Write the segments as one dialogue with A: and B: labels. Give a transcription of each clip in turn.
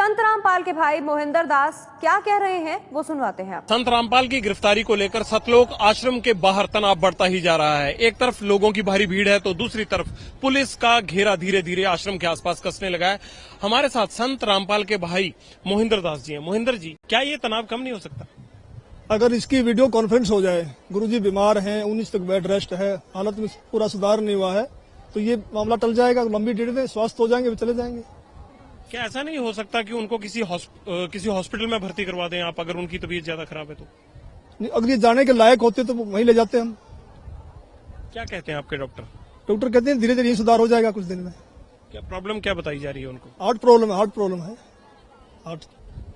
A: संत रामपाल के भाई मोहिंदर दास क्या कह रहे हैं वो सुनवाते हैं आप।
B: संत रामपाल की गिरफ्तारी को लेकर सतलोक आश्रम के बाहर तनाव बढ़ता ही जा रहा है। एक तरफ लोगों की भारी भीड़ है तो दूसरी तरफ पुलिस का घेरा धीरे धीरे आश्रम के आसपास कसने लगा है। हमारे साथ संत रामपाल के भाई मोहिंदर दास जी हैं। मोहिंदर जी, क्या ये तनाव कम नहीं हो सकता?
C: अगर इसकी वीडियो कॉन्फ्रेंस हो जाए, गुरुजी बीमार हैं, 19 तक बेड रेस्ट है, हालत में पूरा सुधार नहीं हुआ है, तो ये मामला टल जाएगा। लंबी डेट में स्वस्थ हो जाएंगे, चले जाएंगे।
B: क्या ऐसा नहीं हो सकता कि उनको किसी हॉस्पिटल में भर्ती करवा दें आप, अगर उनकी तबीयत ज्यादा खराब है तो?
C: अगर ये जाने के लायक होते तो वहीं ले जाते हम।
B: क्या कहते हैं आपके डॉक्टर?
C: डॉक्टर कहते हैं धीरे धीरे ये सुधार हो जाएगा कुछ दिन में।
B: क्या प्रॉब्लम क्या बताई जा रही है उनको?
C: हार्ट प्रॉब्लम है। हार्ट।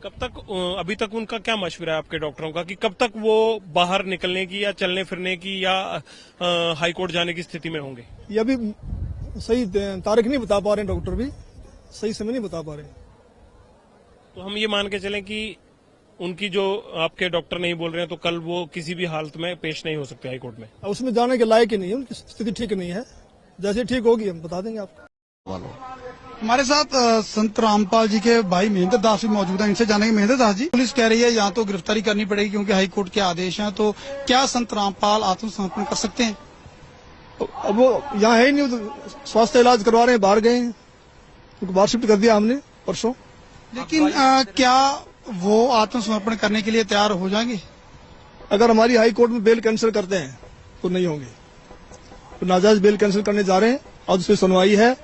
B: कब तक, अभी तक उनका क्या मशवरा है आपके डॉक्टरों का कि कब तक वो बाहर निकलने की या चलने फिरने की या हाईकोर्ट जाने की स्थिति में होंगे? ये
C: अभी सही तारीख नहीं बता पा रहे हैं, डॉक्टर भी सही समय नहीं बता पा रहे।
B: तो हम ये मान के चलें कि उनकी जो आपके डॉक्टर नहीं बोल रहे हैं तो कल वो किसी भी हालत में पेश नहीं हो सकते हाईकोर्ट में?
C: उसमें जाने के लायक ही नहीं है, उनकी स्थिति ठीक नहीं है। जैसे ठीक होगी हम बता देंगे आपको।
D: हमारे साथ संत रामपाल जी के भाई महेंद्र दास भी मौजूद हैं। इनसे जानेंगे। महेंद्र दास जी, पुलिस कह रही है यहाँ तो गिरफ्तारी करनी पड़ेगी क्योंकि हाईकोर्ट के आदेश हैं, तो क्या संत रामपाल आत्मसमर्पण कर सकते हैं?
C: अब वो यहाँ है ही नहीं, तो स्वास्थ्य इलाज करवा रहे हैं, बाहर गए हैं, उनको बाहर शिफ्ट कर दिया हमने परसों।
D: लेकिन क्या वो आत्मसमर्पण करने के लिए तैयार हो जाएंगे?
C: अगर हमारी हाईकोर्ट में बेल कैंसिल करते हैं तो नहीं होंगे। तो नाजायज बेल कैंसिल करने जा रहे हैं, आज उसकी सुनवाई है।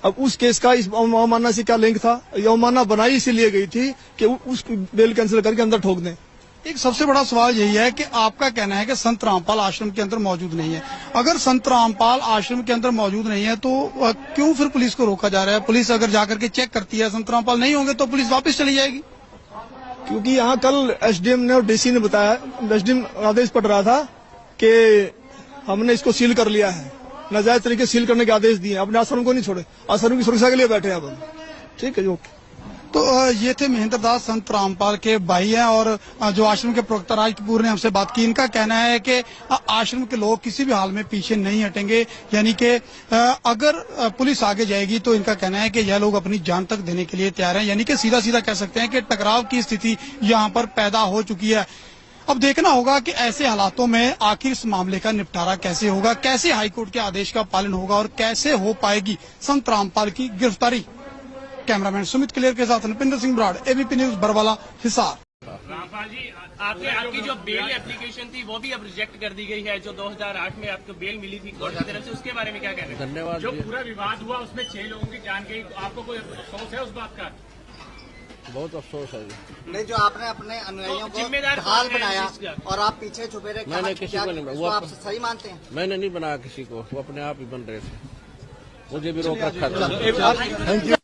C: अब उस केस का इस अवमानना से क्या लिंक था? ये अवमानना बनाई इसीलिए गई थी कि उस बेल कैंसिल करके अंदर ठोक दें।
D: एक सबसे बड़ा सवाल यही है कि आपका कहना है कि संत रामपाल आश्रम के अंदर मौजूद नहीं है। अगर संत रामपाल आश्रम के अंदर मौजूद नहीं है तो क्यों फिर पुलिस को रोका जा रहा है? पुलिस अगर जाकर के चेक करती है संत रामपाल नहीं होंगे तो पुलिस वापस चली जाएगी।
C: क्योंकि यहाँ कल एसडीएम ने और डीसी ने बताया, एसडीएम आदेश पड़ रहा था कि हमने इसको सील कर लिया है, नाजायज तरीके सील करने के आदेश दिए। अपने आश्रम को नहीं छोड़े, आश्रम की सुरक्षा के लिए बैठे हैं अब। ठीक है, ओके।
D: तो ये थे महेंद्र दास, संत रामपाल के भाई हैं और जो आश्रम के प्रवक्ता राज कपूर ने हमसे बात की। इनका कहना है कि आश्रम के लोग किसी भी हाल में पीछे नहीं हटेंगे, यानी कि अगर पुलिस आगे जाएगी तो इनका कहना है कि यह लोग अपनी जान तक देने के लिए तैयार हैं। यानी कि सीधा सीधा कह सकते हैं कि टकराव की स्थिति यहाँ पर पैदा हो चुकी है। अब देखना होगा कि ऐसे हालातों में आखिर इस मामले का निपटारा कैसे होगा, कैसे हाईकोर्ट के आदेश का पालन होगा और कैसे हो पाएगी संत रामपाल की गिरफ्तारी। कैमरामैन सुमित क्लियर के साथ नपिंदर सिंह ब्राड, एबीपी न्यूज, बरवाला, हिसार।
E: रामपाल जी, आपकी जो बेल एप्लीकेशन थी वो भी अब रिजेक्ट कर दी गई है। जो 2008 में आपको बेल मिली थी कोर्ट की तरफ से, उसके बारे में क्या कहना है?
F: धन्यवाद।
E: जो पूरा विवाद हुआ उसमें 6 लोगों की जान गई, तो आपको कोई अफसोस है उस बात का?
F: बहुत अफसोस है।
G: नहीं, जो आपने अपने अनुयायियों को ढाल बनाया और आप पीछे छुपे रहे,
F: मैंने किसी को नहीं, वो
G: आप सही मानते हैं?
F: मैंने नहीं बनाया किसी को, वो अपने आप ही बन रहे थे, मुझे भी रोक रखा था।